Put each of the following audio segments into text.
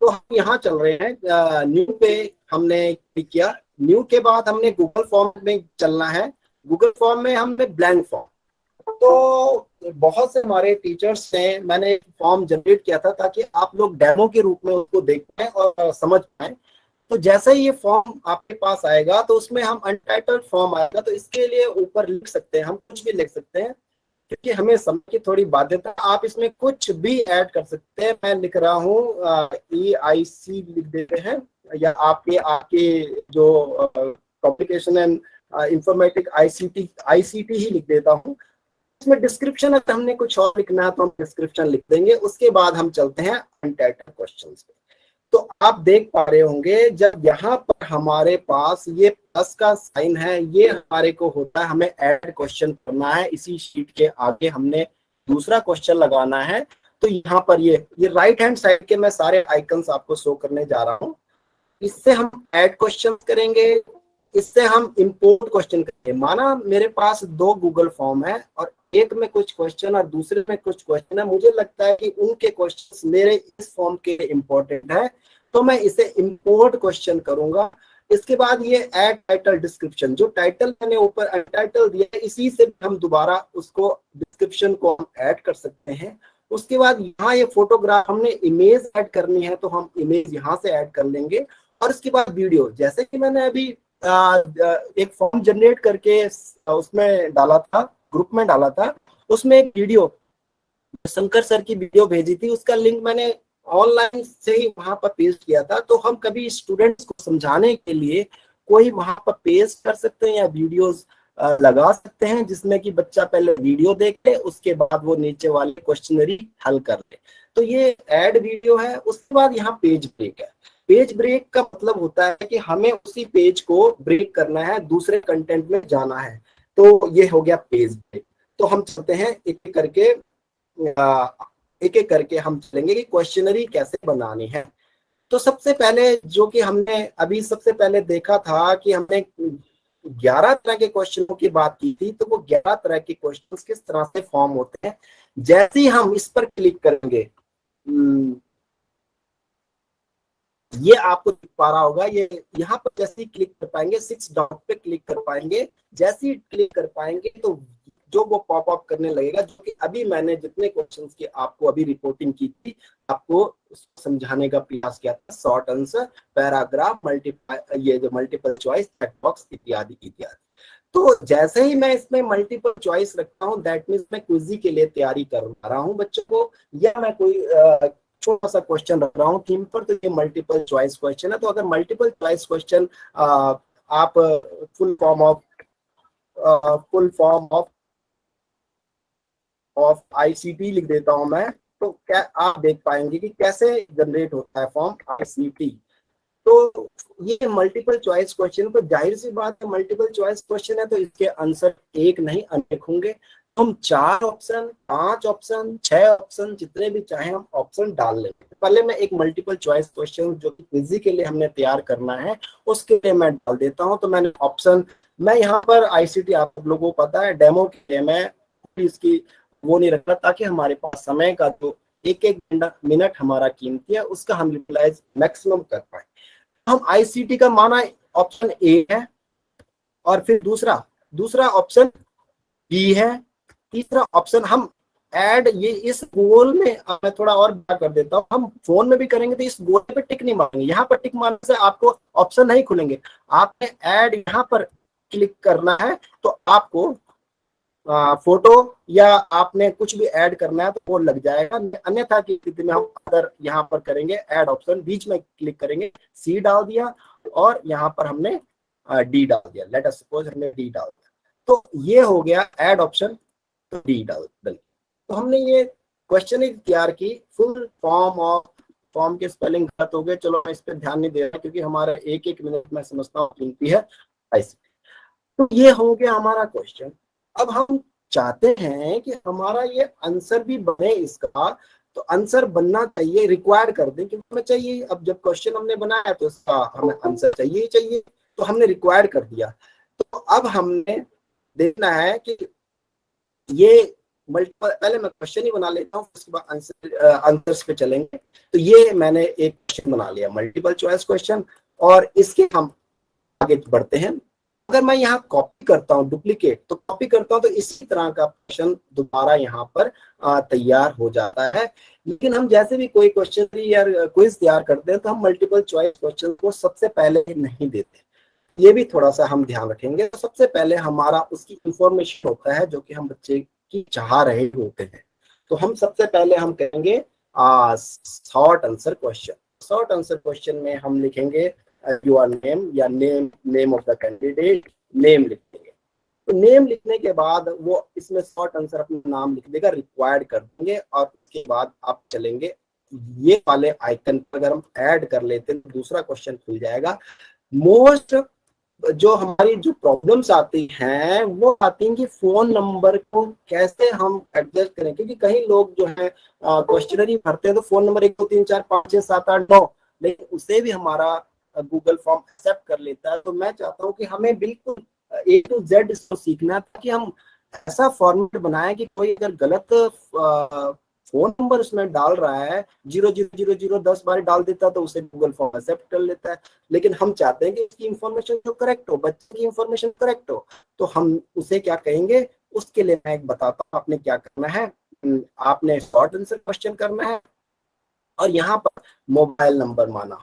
तो हम यहाँ चल रहे हैं, न्यू पे हमने क्लिक किया। न्यू के बाद हमने गूगल फॉर्म में चलना है। गूगल फॉर्म में हमने ब्लैंक फॉर्म, तो बहुत से हमारे टीचर्स ने, मैंने एक फॉर्म जनरेट किया था ताकि आप लोग डेमो के रूप में उसको देख पाए और समझ पाए। तो जैसे ही ये फॉर्म आपके पास आएगा तो उसमें हम अनटाइटल्ड फॉर्म आएगा, तो इसके लिए ऊपर लिख सकते हैं, हम कुछ भी लिख सकते हैं क्योंकि हमें समय की थोड़ी बाध्यता। आप इसमें कुछ भी ऐड कर सकते हैं। मैं लिख रहा हूँ EIC लिख देते हैं, या आपके आपके जो कम्युनिकेशन एंड इंफॉर्मेटिक ICT ही लिख देता हूँ। इसमें डिस्क्रिप्शन अगर हमने कुछ और लिखना है तो हम डिस्क्रिप्शन लिख देंगे। उसके बाद हम चलते हैं अनटाइटल्ड क्वेश्चंस पे। तो आप देख पा रहे होंगे जब यहाँ पर हमारे पास ये प्लस का साइन है, ये हमारे को होता है हमें ऐड क्वेश्चन करना है। इसी शीट के आगे हमने दूसरा क्वेश्चन लगाना है। तो यहाँ पर ये राइट हैंड साइड के मैं सारे आइकन्स आपको शो करने जा रहा हूँ। इससे हम ऐड क्वेश्चन करेंगे, इससे हम इंपोर्ट क्वेश्चन करेंगे। माना मेरे पास दो गूगल फॉर्म है और एक में कुछ क्वेश्चन और दूसरे में कुछ क्वेश्चन है, मुझे लगता है कि उनके क्वेश्चंस मेरे इस फॉर्म के इंपॉर्टेंट है, तो मैं इसे इंपोर्ट क्वेश्चन करूंगा। इसके बाद ये ऐड टाइटल डिस्क्रिप्शन, जो टाइटल मैंने ऊपर अनटाइटल दिया है, इसी से हम दोबारा उसको डिस्क्रिप्शन को हम ऐड कर सकते हैं। उसके बाद यहाँ ये फोटोग्राफ, हमने इमेज ऐड करनी है तो हम इमेज यहाँ से ऐड कर लेंगे। और उसके बाद वीडियो, जैसे कि मैंने अभी एक फॉर्म जनरेट करके उसमें डाला था, ग्रुप में डाला था, उसमें एक वीडियो शंकर सर की वीडियो भेजी थी, उसका लिंक मैंने ऑनलाइन से ही वहां पर पेस्ट किया था। तो हम कभी स्टूडेंट्स को समझाने के लिए कोई वहां पर पेस्ट कर सकते हैं या वीडियोस लगा सकते हैं, जिसमें कि बच्चा पहले वीडियो देख ले, उसके बाद वो नीचे वाले क्वेश्चनरी हल कर ले। तो ये ऐड वीडियो है। उसके बाद यहाँ पेज ब्रेक है। पेज ब्रेक का मतलब होता है कि हमें उसी पेज को ब्रेक करना है, दूसरे कंटेंट में जाना है। तो ये हो गया पेज ब्रेक। तो हम चलते हैं एक एक करके हम चलेंगे कि क्वेश्चनरी कैसे बनानी है। तो सबसे पहले जो कि हमने अभी सबसे पहले देखा था कि हमने 11 तरह के क्वेश्चनों की बात की थी। तो वो 11 तरह के क्वेश्चंस किस तरह से फॉर्म होते हैं, जैसे ही हम इस पर क्लिक करेंगे, ये आपको दिख पा रहा होगा, ये यहाँ पर जैसे ही क्लिक कर पाएंगे, 6 डॉट पे क्लिक कर पाएंगे, जैसे ही क्लिक कर पाएंगे तो जो वो पॉप अप करने लगेगा, जो कि अभी मैंने जितने क्वेश्चंस की आपको अभी रिपोर्टिंग की थी, आपको समझाने का प्रयास किया था, शॉर्ट आंसर, पैराग्राफ, ये जो मल्टीपल चॉइस, चेक बॉक्स इत्यादि इत्यादि। तो जैसे ही मैं इसमें मल्टीपल चॉइस रखता हूँ, दैट मीन्स मैं क्विज़ के लिए तैयारी करवा रहा हूँ बच्चों को, या मैं कोई छोटा सा क्वेश्चन रख रहा हूँ थीम पर, तो ये मल्टीपल चॉइस क्वेश्चन है। तो अगर मल्टीपल चॉइस क्वेश्चन आप फुल फॉर्म ऑफ ICT लिख देता हूं मैं, तो क्या आप देख पाएंगे कि कैसे जनरेट होता है फॉर्म ICT। तो ये मल्टीपल चॉइस क्वेश्चन, तो जाहिर सी बात है मल्टीपल चॉइस क्वेश्चन है तो इसके आंसर एक नहीं अनेक होंगे। हम 4 ऑप्शन, 5 ऑप्शन, 6 ऑप्शन, जितने भी चाहे हम ऑप्शन डाल लेंगे। पहले मैं एक मल्टीपल चॉइस क्वेश्चन जो कि क्विज के लिए हमने तैयार करना है, उसके लिए मैं डाल देता हूं। तो मैंने ऑप्शन, मैं यहाँ पर ICT आप लोगों को पता है डेमो के लिए मैं इसकी वो नहीं रखना, ताकि हमारे पास समय का जो एक एक मिनट हमारा कीमती है उसका हम यूटिलाइज मैक्सिमम कर पाए। हम ICT का माना ऑप्शन ए है, और फिर दूसरा ऑप्शन बी है, तीसरा ऑप्शन हम ऐड, ये इस गोल में मैं थोड़ा और बड़ा कर देता हूँ, हम फोन में भी करेंगे तो इस गोल पे टिक नहीं मारेंगे। यहाँ पर टिक मारने से आपको ऑप्शन नहीं खुलेंगे, आपने ऐड यहाँ पर क्लिक करना है तो आपको फोटो या आपने कुछ भी ऐड करना है तो वो लग जाएगा। अन्यथा की स्थिति में हम अगर यहाँ पर करेंगे ऐड ऑप्शन, बीच में क्लिक करेंगे, सी डाल दिया और यहाँ पर हमने डी डाल दिया, लेट अस सपोज हमने डी डाल दिया, तो ये हो गया ऐड ऑप्शन, तो डी डाल। तो हमने ये क्वेश्चन ही तैयार की। फुल फॉर्म के स्पेलिंग गलत हो गए, चलो मैं इस पर ध्यान नहीं दे रहा क्योंकि हमारा एक एक मिनट मैं समझता हूँ कीमती है ऐसे। तो ये हो गया हमारा क्वेश्चन। अब हम चाहते हैं कि हमारा ये आंसर भी बने इसका, तो आंसर बनना चाहिए, रिक्वायर कर दें क्योंकि हमें चाहिए। अब जब क्वेश्चन हमने बनाया तो इसका हमें आंसर चाहिए ही चाहिए, तो हमने रिक्वायर कर दिया। तो अब हमने देखना है कि ये मल्टीपल, पहले मैं क्वेश्चन ही बना लेता हूँ, उसके बाद आंसर्स पे चलेंगे। तो ये मैंने एक क्वेश्चन बना लिया, मल्टीपल चॉइस क्वेश्चन, और इसके हम आगे बढ़ते हैं। अगर मैं यहाँ कॉपी करता हूँ, डुप्लीकेट तो कॉपी करता हूँ, तो इसी तरह का क्वेश्चन दोबारा यहाँ पर तैयार हो जाता है। लेकिन हम जैसे भी कोई क्वेश्चन या क्विज तैयार करते हैं, तो हम मल्टीपल चॉइस क्वेश्चन को सबसे पहले नहीं देते, ये भी थोड़ा सा हम ध्यान रखेंगे। तो सबसे पहले हमारा उसकी इंफॉर्मेशन होता है जो कि हम बच्चे की चाह रहे होते हैं। तो हम सबसे पहले हम कहेंगे short answer question. Short answer question में हम लिखेंगे योर नेम, या name of the candidate, name लिखेंगे। तो नेम लिखने के बाद वो इसमें शॉर्ट आंसर अपना नाम लिख देगा, रिक्वायर्ड कर देंगे, और उसके बाद आप चलेंगे ये वाले आइकन पर अगर हम ऐड कर लेते हैं तो दूसरा क्वेश्चन खुल जाएगा। मोस्ट जो हमारी जो प्रॉब्लम्स आती हैं वो आती हैं कि फोन नंबर को कैसे हम एडजस्ट करें, क्योंकि कई लोग जो है क्वेश्चनरी भरते हैं तो फोन नंबर 1 2 3 4 5 6 7 8 9, लेकिन उसे भी हमारा गूगल फॉर्म एक्सेप्ट कर लेता है। तो मैं चाहता हूँ कि हमें बिल्कुल A to Z इसको सीखना है, ताकि हम ऐसा फॉर्मेट बनाएं कि कोई अगर गलत फोन नंबर उसमें डाल रहा है, 0000 10 बार डाल देता है, तो उसे गूगल फॉर्म एक्सेप्ट कर लेता है। लेकिन हम चाहते हैं कि इसकी इंफॉर्मेशन जो करेक्ट हो, बच्चे की इंफॉर्मेशन करेक्ट हो, तो हम उसे क्या कहेंगे, उसके लिए मैं एक बताता हूँ आपने क्या करना है। आपने शॉर्ट आंसर क्वेश्चन करना है, और यहाँ पर मोबाइल नंबर माना,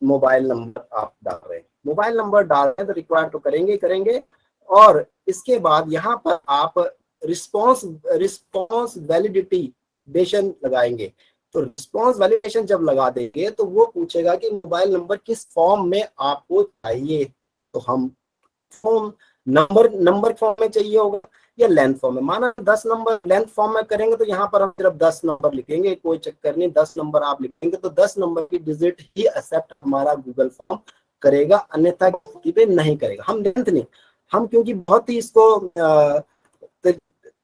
मोबाइल नंबर आप डाल रहे हैं, मोबाइल नंबर डाल रहे हैं तो रिक्वायर तो करेंगे करेंगे। और इसके बाद यहाँ पर आप रिस्पॉन्स वैलिडेशन लगाएंगे। तो रिस्पॉन्स वैलिडेशन जब लगा देंगे तो वो पूछेगा कि मोबाइल नंबर किस फॉर्म में आपको चाहिए। तो हम फॉर्म नंबर फॉर्म में चाहिए होगा या लेंथ फॉर्म में। माना 10 नंबर लेंथ फॉर्म में करेंगे तो यहाँ पर हम सिर्फ 10 नंबर लिखेंगे, कोई चक्कर नहीं, 10 नंबर आप लिखेंगे तो 10 नंबर की डिजिट ही एक्सेप्ट हमारा गूगल फॉर्म करेगा, अन्यथा पे नहीं करेगा। हम लेंथ नहीं, हम क्योंकि बहुत ही इसको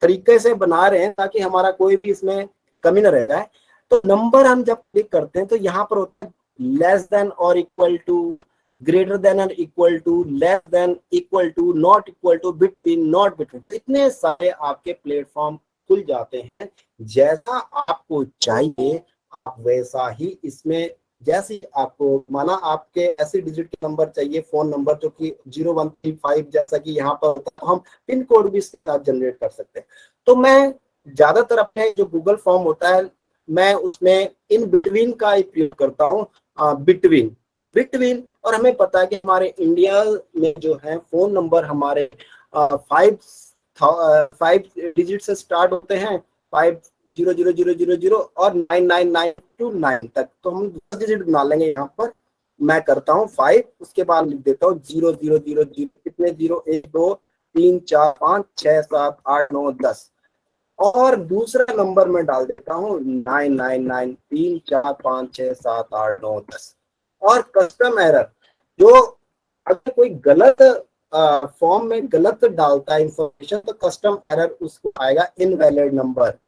तरीके से बना रहे हैं ताकि हमारा कोई भी इसमें कमी न रह जाए। तो नंबर हम जब क्लिक करते हैं तो यहाँ पर होता है लेस देन और इक्वल टू, ग्रेटर देन और equal to, less than, equal to, not equal to, between, not between. इतने सारे आपके प्लेटफॉर्म खुल जाते हैं। जैसा आपको चाहिए आप वैसा ही इसमें, जैसे आपको माना आपके ऐसे डिजिट के नंबर चाहिए, फोन नंबर जो कि 0135 जैसा कि यहाँ पर होता है, तो हम पिन कोड भी इसके साथ जनरेट कर सकते हैं। तो मैं ज्यादातर अपने जो गूगल फॉर्म होता है मैं उसमें इन बिटवीन का ही प्रयोग करता हूँ, बिटवीन। और हमें पता है कि हमारे इंडिया में जो है फोन नंबर हमारे 5 डिजिट से स्टार्ट होते हैं, 50000 और 99929 तक। तो हम 10 डिजिट बना लेंगे। यहाँ पर मैं करता हूँ 5, उसके बाद लिख देता हूँ 0000, कितने 0 1 2 3 4 5 6 7 8 9 10, और दूसरा नंबर में डाल देता हूँ 999 3 4 5 6 7 8 9 10। और कस्टम एरर, जो अगर कोई गलत फॉर्म में गलत डालता है इंफॉर्मेशन, तो कस्टम एरर उसको आएगा इनवैलिड नंबर।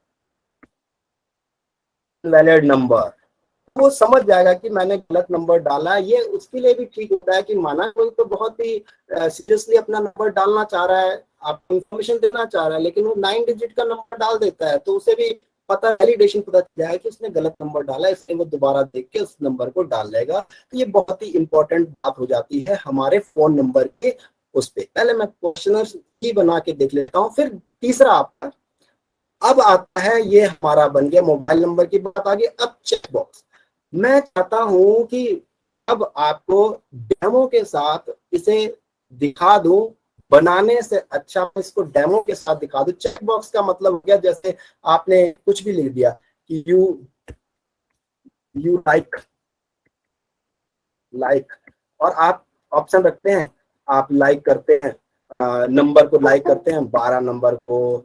वो समझ जाएगा कि मैंने गलत नंबर डाला है। ये उसके लिए भी ठीक होता है कि माना कोई तो बहुत ही सीरियसली अपना नंबर डालना चाह रहा है, आपको इंफॉर्मेशन देना चाह रहा है, लेकिन वो 9 डिजिट का नंबर डाल देता है, तो उसे भी पता, वैलिडेशन पता चल जाएगा कि उसने गलत नंबर डाला है, इसलिए वो दोबारा देख के उस नंबर को डाल लेगा। तो ये बहुत ही इंपॉर्टेंट बात हो जाती है हमारे फोन नंबर के उस पे। पहले मैं क्वेश्चनर ही बना के देख लेता हूँ। फिर तीसरा आपका अब आता है, ये हमारा बन गया मोबाइल नंबर की बात आ गई। अब चेकबॉक्स, मैं चाहता हूं कि अब आपको डेमो के साथ इसे दिखा दूं, बनाने से अच्छा मैं इसको डेमो के साथ दिखा दूं। चेकबॉक्स का मतलब हो गया जैसे आपने कुछ भी लिख दिया कि यू लाइक, और आप ऑप्शन रखते हैं, आप लाइक करते हैं, नंबर को लाइक करते हैं, 12 नंबर को,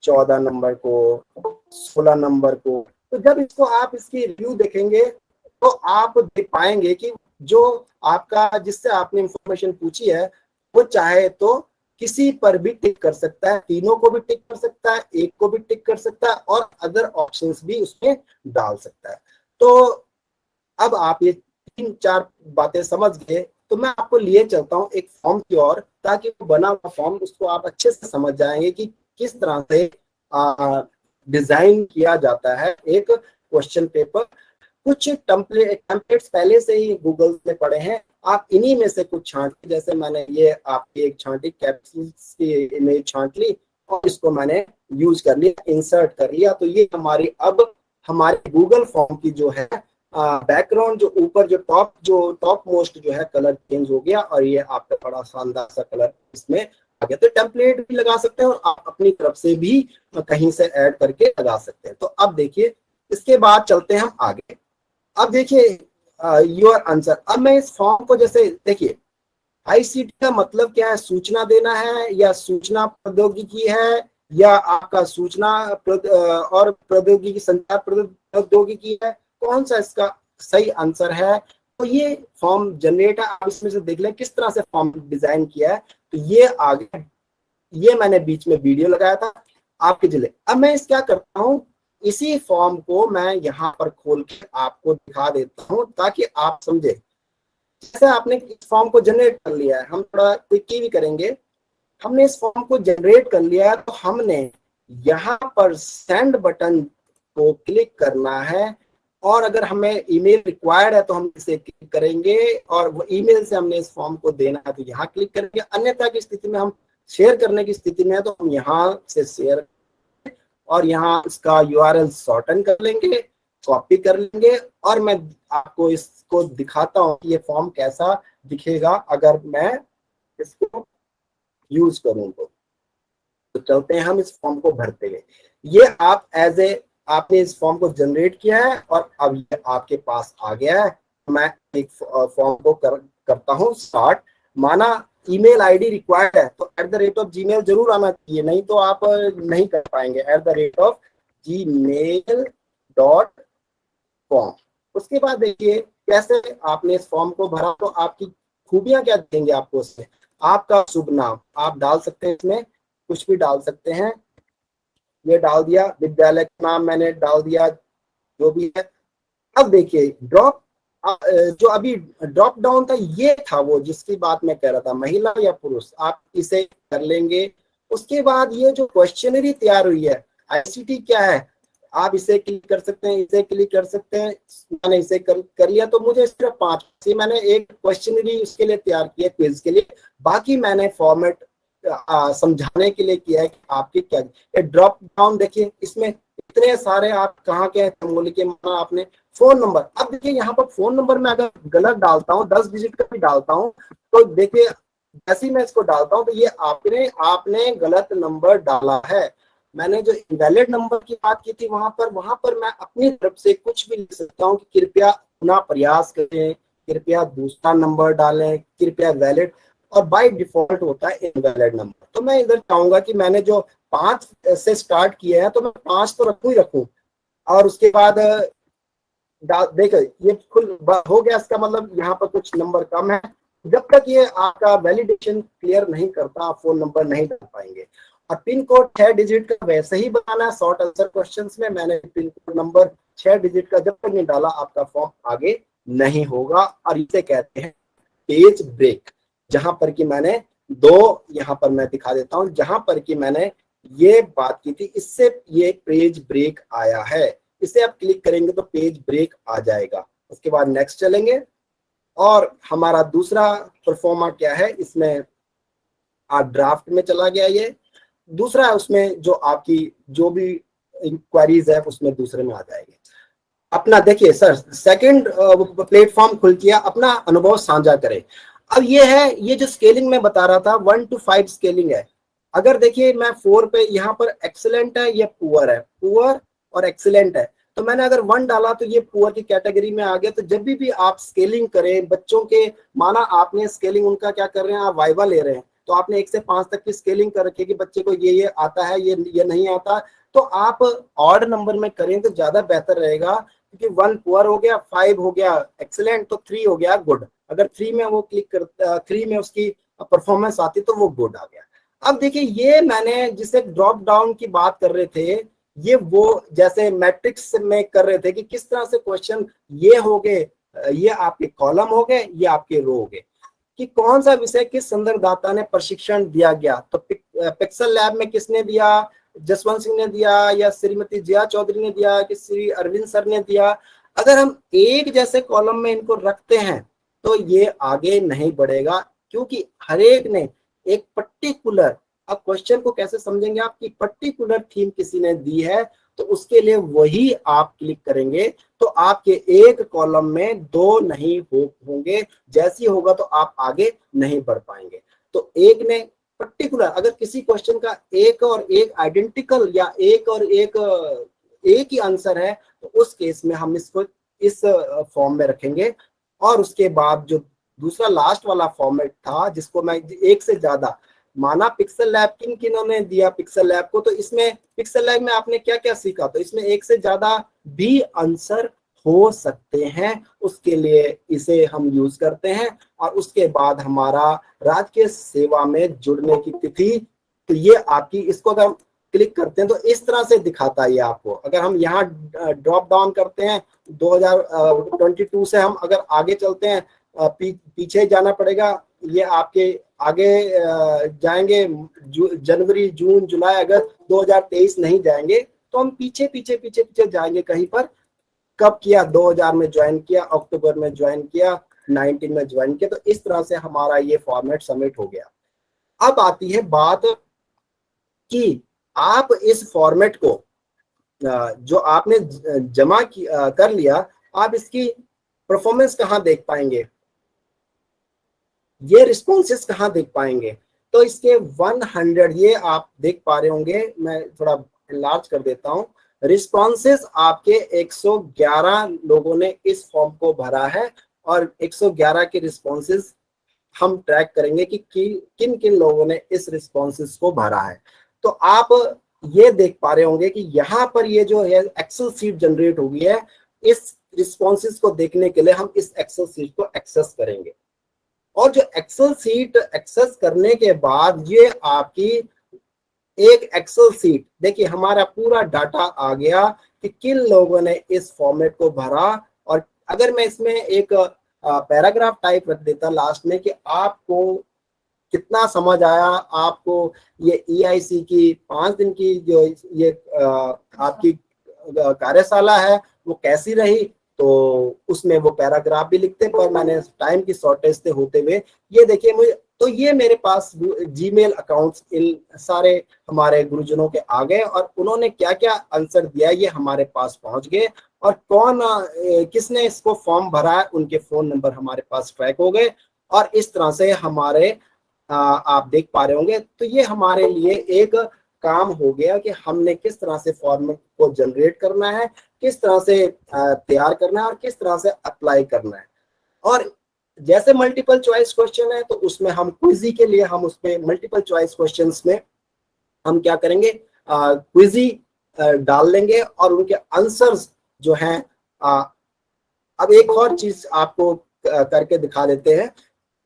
14 नंबर को, 16 नंबर को। तो जब इसको आप इसकी रिव्यू देखेंगे तो आप देख पाएंगे कि जो आपका, जिससे आपने इंफॉर्मेशन पूछी है, वो चाहे तो किसी पर भी टिक कर सकता है, तीनों को भी टिक कर सकता है, एक को भी टिक कर सकता है, और अदर ऑप्शंस भी उसमें डाल सकता है। तो अब आप ये 3-4 बातें समझ गए, तो मैं आपको लिए चलता हूँ एक फॉर्म की ओर, ताकि बना हुआ फॉर्म उसको आप अच्छे से समझ जाएंगे कि किस तरह से डिजाइन किया जाता है एक क्वेश्चन पेपर। कुछ टेम्पलेट्स पहले से ही गूगल में पड़े हैं, आप इन्हीं में से कुछ छांट, जैसे मैंने ये आपकी एक छांटी कैप्सूल्स की इमेज छांट ली और इसको मैंने यूज कर लिया, इंसर्ट कर लिया। तो ये हमारी अब हमारे गूगल फॉर्म की जो है बैकग्राउंड, जो ऊपर जो टॉप मोस्ट जो है कलर चेंज हो गया और ये आपका बड़ा शानदार सा कलर इसमें आ गया। तो टेम्पलेट भी लगा सकते हैं और आप अपनी तरफ से भी कहीं से ऐड करके लगा सकते हैं। तो अब देखिए, इसके बाद चलते हैं हम आगे। अब देखिए योर आंसर। अब मैं इस फॉर्म को, जैसे देखिए आईसीटी का मतलब क्या है, सूचना देना है या सूचना प्रौद्योगिकी है या आपका सूचना और प्रौद्योगिकी संचार प्रौद्योगिकी है, कौन सा इसका सही आंसर है। तो ये फॉर्म जनरेट है, आप इसमें से देख लें किस तरह से फॉर्म डिजाइन किया है। तो ये आगे, ये मैंने बीच में वीडियो लगाया था आपके जिले। अब मैं इस क्या करता हूँ, इसी फॉर्म को मैं यहाँ पर खोल के आपको दिखा देता हूँ ताकि आप समझे। जैसे आपने इस फॉर्म को जनरेट कर लिया है, हम थोड़ा क्विकली भी करेंगे। हमने इस फॉर्म को जनरेट कर लिया है, तो हमने यहाँ पर सेंड बटन को क्लिक करना है और अगर हमें ईमेल रिक्वायर्ड है तो हम इसे क्लिक करेंगे और वो ईमेल से हमने इस फॉर्म को देना है तो यहाँ क्लिक करेंगे। अन्यथा की स्थिति में, हम शेयर करने की स्थिति में है तो हम यहाँ से शेयर और यहाँ इसका यूआरएल शॉर्टन कर लेंगे, कॉपी कर लेंगे और मैं आपको इसको दिखाता हूँ कि ये फॉर्म कैसा दिखेगा अगर मैं इसको यूज करूँ। तो चलते हैं हम इस फॉर्म को भरते हुए। ये आप आपने इस फॉर्म को जनरेट किया है और अब ये आपके पास आ गया है। मैं एक फॉर्म को करता हूँ स्टार्ट। माना ईमेल आईडी रिक्वायर्ड है तो @gmail जरूर आना चाहिए, नहीं तो आप नहीं कर पाएंगे। @gmail.com। उसके बाद देखिए कैसे आपने इस फॉर्म को भरा, तो आपकी खूबियां क्या देंगे आपको उसमें। आपका शुभ नाम आप डाल सकते हैं, इसमें कुछ भी डाल सकते हैं। ये डाल दिया, विद्यालय का नाम मैंने डाल दिया, जो भी है। अब देखिए जो अभी ड्रॉप डाउन था, ये था वो जिसकी बात मैं कह रहा था, महिला या पुरुष, आप इसे कर लेंगे। उसके बाद ये जो क्वेश्चनरी तैयार हुई है, आईसीटी क्या है, आप इसे क्लिक कर सकते हैं, इसे क्लिक कर सकते हैं। मैंने इसे कर लिया तो मुझे सिर्फ 5 से मैंने एक क्वेश्चनरी उसके लिए तैयार किया क्विज के लिए। बाकी मैंने फॉर्मेट समझाने के लिए किया है कि आपके क्या। ड्रॉप डाउन देखिए, इसमें इतने सारे आप कहाँ के तमोली के, माना आपने फोन नंबर। अब देखिए यहाँ पर फोन नंबर में अगर गलत डालता हूँ, 10 डिजिट का भी डालता हूँ, तो देखिए जैसे ही मैं इसको डालता हूँ तो ये आपने गलत नंबर डाला है। मैंने जो इनवैलिड नंबर की बात की थी वहां पर मैं अपनी तरफ से कुछ भी लिख सकता हूँ कि कृपया पुनः प्रयास करें, कृपया दूसरा नंबर डालें, कृपया वैलिड, और बाय डिफॉल्ट होता है इनवैलिड नंबर। तो मैं इधर चाहूंगा कि मैंने जो 5 से स्टार्ट किया है तो मैं 5 तो रखूं ही रखूं। और उसके बाद देखो ये खुल हो गया, इसका मतलब यहाँ पर कुछ नंबर कम है। जब तक ये आपका वैलिडेशन क्लियर नहीं करता, आप फोन नंबर नहीं डाल पाएंगे। और पिन कोड 6 डिजिट का वैसे ही बनाना है। शॉर्ट आंसर क्वेश्चंस में मैंने पिन कोड नंबर 6 डिजिट का जब तक नहीं डाला, आपका फॉर्म आगे नहीं होगा। और इसे कहते हैं पेज ब्रेक, जहां पर कि मैंने यहाँ पर मैं दिखा देता हूं, जहां पर कि मैंने ये बात की थी, इससे ये पेज ब्रेक आया है। इसे आप क्लिक करेंगे तो पेज ब्रेक आ जाएगा। उसके बाद नेक्स्ट चलेंगे और हमारा दूसरा परफॉर्मा क्या है, इसमें आप ड्राफ्ट में चला गया। ये दूसरा है, उसमें जो आपकी जो भी इंक्वायरीज है उसमें दूसरे में आ जाएगी। अपना देखिए सर, सेकंड प्लेटफॉर्म खुल किया, अपना अनुभव साझा करें। अब ये है, ये जो स्केलिंग में बता रहा था 1 to 5 स्केलिंग है। अगर देखिए मैं 4 पे, यहाँ पर एक्सीलेंट है, ये पुअर है, पुअर और एक्सीलेंट है। तो मैंने अगर 1 डाला तो ये पुअर की कैटेगरी में आ गया। तो जब भी आप स्केलिंग करें बच्चों के, माना आपने स्केलिंग उनका क्या कर रहे हैं, आप वाइवा ले रहे हैं, तो आपने 1 से 5 तक की स्केलिंग कर रखी है कि बच्चे को ये आता है, ये नहीं आता, तो आप ऑड नंबर में करें तो ज्यादा बेहतर रहेगा। क्योंकि 1 पुअर हो गया, 5 हो गया एक्सीलेंट, तो 3 हो गया गुड। अगर 3 में वो क्लिक करता, 3 में उसकी परफॉर्मेंस आती तो वो गुड आ गया। अब देखिए ये मैंने जिसे ड्रॉप डाउन की बात कर रहे थे, ये वो जैसे मैट्रिक्स में कर रहे थे कि किस तरह से क्वेश्चन ये हो गए, ये आपके कॉलम हो गए, ये आपके रो हो गए, कि कौन सा विषय किस संदर्भदाता ने प्रशिक्षण दिया गया। तो पिक्सल लैब में किसने दिया, जसवंत सिंह ने दिया या श्रीमती जिया चौधरी ने दिया कि श्री अरविंद सर ने दिया, अगर हम एक जैसे कॉलम में इनको रखते हैं तो ये आगे नहीं बढ़ेगा, क्योंकि हर एक ने एक पर्टिकुलर, अब क्वेश्चन को कैसे समझेंगे आपकी पर्टिकुलर थीम किसी ने दी है तो उसके लिए वही आप क्लिक करेंगे, तो आपके एक कॉलम में दो नहीं होंगे, जैसी होगा तो आप आगे नहीं बढ़ पाएंगे। तो एक ने पर्टिकुलर, अगर किसी क्वेश्चन का एक और एक आइडेंटिकल या एक और एक ही आंसर है तो उस केस में हम इसको इस फॉर्म में रखेंगे। और उसके बाद जो दूसरा लास्ट वाला फॉर्मेट था जिसको मैं एक से ज्यादा, माना पिक्सल लैब किन किनों ने दिया पिक्सल लैब को, तो इसमें पिक्सल लैब में आपने क्या क्या सीखा, तो इसमें एक से ज्यादा भी आंसर हो सकते हैं, उसके लिए इसे हम यूज करते हैं। और उसके बाद हमारा राजकीय सेवा में जुड़ने की तिथि, तो ये आपकी, इसको अगर क्लिक करते हैं तो इस तरह से दिखाता है ये आपको। अगर हम यहाँ ड्रॉप डाउन करते हैं 2022 से हम अगर आगे चलते हैं, पीछे जाना पड़ेगा, ये आपके आगे जाएंगे जनवरी जून जुलाई अगस्त 2023 नहीं जाएंगे, तो हम पीछे पीछे पीछे पीछे जाएंगे कहीं पर, कब किया 2000 में ज्वाइन किया, अक्टूबर में ज्वाइन किया, 19 में ज्वाइन किया, तो इस तरह से हमारा ये फॉर्मेट सबमिट हो गया। अब आती है बात कि आप इस फॉर्मेट को जो आपने जमा कर लिया, आप इसकी परफॉर्मेंस कहाँ देख पाएंगे, ये रिस्पॉन्सेस कहाँ देख पाएंगे, तो इसके 100 ये आप देख पा रहे होंगे, मैं थोड़ा एनलार्ज कर देता हूं। रिस्पॉन्सेस आपके 111 लोगों ने इस फॉर्म को भरा है और 111 के रिस्पॉन्सेस हम ट्रैक करेंगे कि किन किन लोगों ने इस रिस्पॉन्सेस को भरा है। तो आप ये देख पा रहे होंगे कि यहाँ पर ये जो है एक्सेल सीट जनरेट हो गई है, इस रिस्पॉन्सेस को देखने के लिए हम इस एक्सेल सीट को एक्सेस करेंगे। और जो एक्सेल सीट एक्सेस करने के बाद ये आपकी एक एक्सेल सीट, देखिए हमारा पूरा डाटा आ गया कि किन लोगों ने इस फॉर्मेट को भरा। और अगर मैं इसमें एक पैराग्राफ टाइप रख देता लास्ट में कि आपको कितना समझ आया, आपको ये EIC की 5 दिन की जो ये आपकी कार्यशाला है वो कैसी रही, तो उसमें वो पैराग्राफ भी लिखते, पर मैंने टाइम की शॉर्टेज से होते हुए ये देखिए मुझे, तो ये मेरे पास जीमेल अकाउंट्स इन सारे हमारे गुरुजनों के आ गए और उन्होंने क्या क्या आंसर दिया ये हमारे पास पहुंच गए, और कौन किसने इसको फॉर्म भरा है उनके फोन नंबर हमारे पास ट्रैक हो गए। और इस तरह से हमारे आप देख पा रहे होंगे, तो ये हमारे लिए एक काम हो गया कि हमने किस तरह से फॉर्मेट को जनरेट करना है, किस तरह से तैयार करना है और किस तरह से अप्लाई करना है। और जैसे मल्टीपल चॉइस क्वेश्चन है तो उसमें हम क्विजी के लिए हम उसमें मल्टीपल चॉइस क्वेश्चंस में हम क्या करेंगे, क्विजी डाल लेंगे और उनके आंसर्स जो हैं, अब एक और चीज आपको करके दिखा देते हैं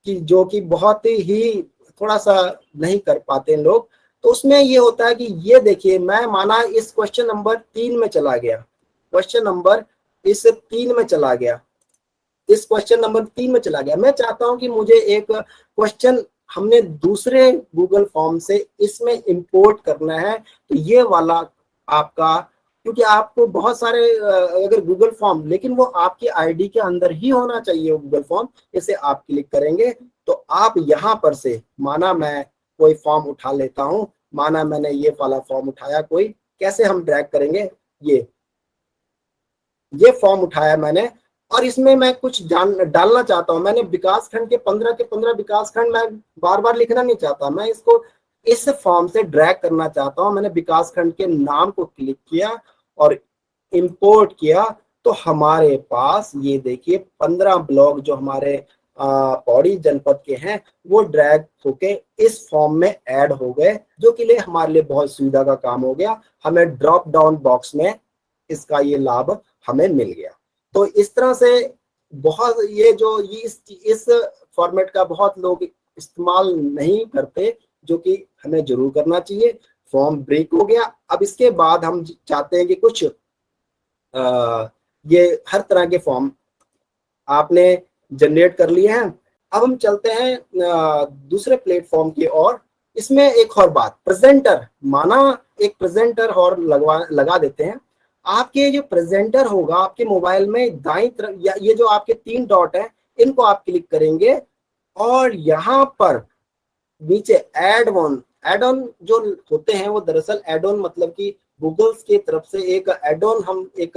कि जो कि बहुत ही थोड़ा सा नहीं कर पाते हैं लोग, तो उसमें ये होता है कि ये देखिए मैं माना इस क्वेश्चन नंबर 3 में चला गया, क्वेश्चन नंबर इस 3 में चला गया, इस क्वेश्चन नंबर 3 में चला गया, मैं चाहता हूं कि मुझे एक क्वेश्चन हमने दूसरे गूगल फॉर्म से इसमें इंपोर्ट करना है, तो ये वाला आपका, क्योंकि आपको बहुत सारे अगर गूगल फॉर्म, लेकिन वो आपकी आईडी के अंदर ही होना चाहिए वो गूगल फॉर्म, इसे आप क्लिक करेंगे तो आप यहां पर से, माना मैं कोई फॉर्म उठा लेता हूं, माना मैंने ये वाला फॉर्म उठाया, कोई कैसे हम ड्रैग करेंगे, ये फॉर्म उठाया मैंने और इसमें मैं कुछ डालना चाहता हूं, मैंने विकास खंड के 15 विकास खंड मैं बार बार लिखना नहीं चाहता, मैं इसको इस फॉर्म से ड्रैग करना चाहता हूं। मैंने विकास खंड के नाम को क्लिक किया और इंपोर्ट किया, तो हमारे पास ये देखिए 15 ब्लॉक जो हमारे पौड़ी जनपद के हैं वो ड्रैग होके इस फॉर्म में ऐड हो गए, जो कि लिए हमारे लिए बहुत सुविधा का काम हो गया, हमें ड्रॉप डाउन बॉक्स में इसका ये लाभ हमें मिल गया। तो इस तरह से बहुत ये जो इस फॉर्मेट का बहुत लोग इस्तेमाल नहीं करते, जो कि हमें जरूर करना चाहिए। फॉर्म ब्रेक हो गया, अब इसके बाद हम चाहते हैं कि कुछ ये हर तरह के फॉर्म आपने जनरेट कर लिए हैं। अब हम चलते हैं दूसरे प्लेटफॉर्म की ओर। इसमें एक और बात, प्रेजेंटर, माना एक प्रेजेंटर और लगा देते हैं। आपके जो प्रेजेंटर होगा आपके मोबाइल में दाईं तरफ, या ये जो आपके 3 डॉट है इनको आप क्लिक करेंगे और यहाँ पर नीचे एड ऑन जो होते हैं वो दरअसल एड ऑन मतलब कि गूगल की तरफ से एक एड ऑन हम एक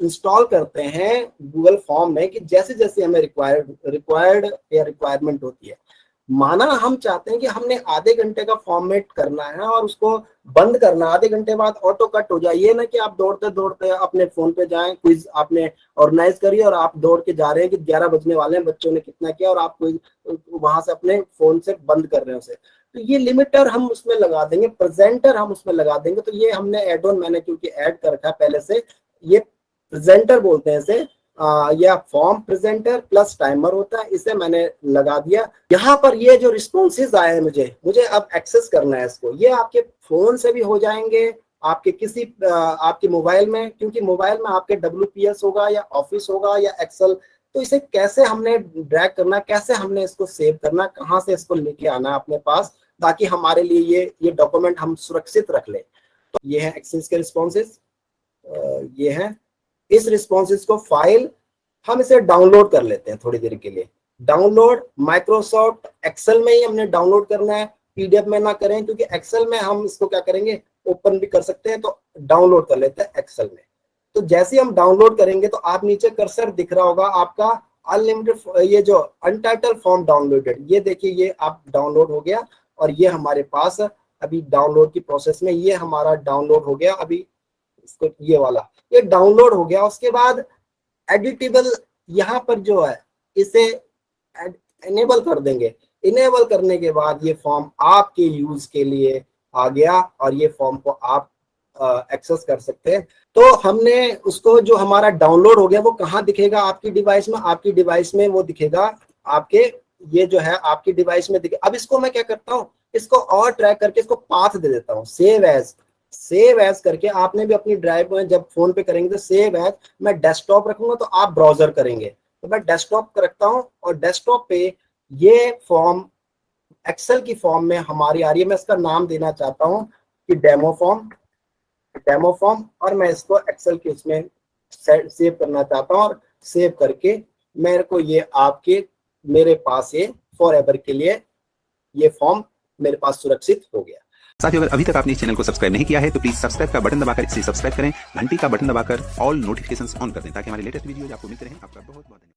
इंस्टॉल करते हैं गूगल फॉर्म में कि जैसे जैसे हमें रिक्वायर्ड या रिक्वायरमेंट होती है। माना हम चाहते हैं कि हमने आधे घंटे का फॉर्मेट करना है और उसको बंद करना, आधे घंटे बाद ऑटो कट हो जाए, ये ना कि आप दौड़ते दौड़ते अपने फोन पे जाएं, क्विज आपने ऑर्गेनाइज करिए और आप दौड़ के जा रहे हैं कि 11 बजने वाले हैं, बच्चों ने कितना किया, और आप कोई वहां से अपने फोन से बंद कर रहे हैं उसे। तो ये लिमिटर हम उसमें लगा देंगे, प्रेजेंटर हम उसमें लगा देंगे। तो ये हमने एड ऑन, मैंने क्योंकि ऐड कर रखा है पहले से, ये प्रेजेंटर बोलते हैं इसे, या फॉर्म प्रेजेंटर प्लस टाइमर होता है, इसे मैंने लगा दिया। यहाँ पर ये जो रिस्पॉन्सेज आए हैं मुझे अब एक्सेस करना है इसको, ये आपके फोन से भी हो जाएंगे, आपके किसी आपके मोबाइल में, क्योंकि मोबाइल में आपके WPS होगा या ऑफिस होगा या एक्सेल। तो इसे कैसे हमने ड्रैग करना, कैसे हमने इसको सेव करना, कहाँ से इसको लेके आना अपने पास, ताकि हमारे लिए ये डॉक्यूमेंट हम सुरक्षित रख ले। तो ये है एक्सेस के रिस्पॉन्सेज, ये है। इस रिस्पॉन्सेज को फाइल हम इसे डाउनलोड कर लेते हैं थोड़ी देर के लिए। डाउनलोड माइक्रोसॉफ्ट एक्सेल में ही हमने डाउनलोड करना है, PDF में ना करें, क्योंकि एक्सेल में हम इसको क्या करेंगे, ओपन भी कर सकते हैं। तो डाउनलोड कर लेते हैं एक्सेल में। तो जैसे हम डाउनलोड करेंगे तो आप नीचे कर्सर दिख रहा होगा आपका अनलिमिटेड, ये जो अनटाइटल फॉर्म डाउनलोडेड, ये देखिए ये आप डाउनलोड हो गया और ये हमारे पास अभी डाउनलोड की प्रोसेस में, ये हमारा डाउनलोड हो गया अभी, इसको ये वाला ये डाउनलोड हो गया। उसके बाद एडिटेबल यहाँ पर जो है इसे इनेबल कर देंगे। इनेबल करने के बाद ये फॉर्म आपके यूज के लिए आ गया और ये फॉर्म को आप एक्सेस कर सकते हैं। तो हमने उसको, जो हमारा डाउनलोड हो गया वो कहाँ दिखेगा आपकी डिवाइस में, आपकी डिवाइस में वो दिखेगा आपके, ये जो है आपकी डिवाइस में दिखे। अब इसको मैं क्या करता हूँ, इसको और ट्रैक करके इसको पाथ दे देता हूँ, सेव एज करके। आपने भी अपनी ड्राइव में जब फोन पे करेंगे तो सेव एज, मैं डेस्कटॉप रखूंगा तो आप ब्राउजर करेंगे, तो मैं डेस्कटॉप रखता हूं और डेस्कटॉप पे ये फॉर्म एक्सेल की फॉर्म में हमारी आ रही है। मैं इसका नाम देना चाहता हूं कि डेमो फॉर्म, और मैं इसको एक्सेल के उसमें सेव करना चाहता हूं और सेव करके मेरे को ये आपके मेरे पास ये फॉरएवर के लिए ये फॉर्म मेरे पास सुरक्षित हो गया। साथियों, अगर अभी तक आपने इस चैनल को सब्सक्राइब नहीं किया है तो प्लीज सब्सक्राइब का बटन दबाकर इसे सब्सक्राइब करें, घंटी का बटन दबाकर ऑल नोटिफिकेशंस ऑन कर दें ताकि हमारे लेटेस्ट वीडियो आपको मिलते रहें। आपका बहुत बहुत धन्यवाद।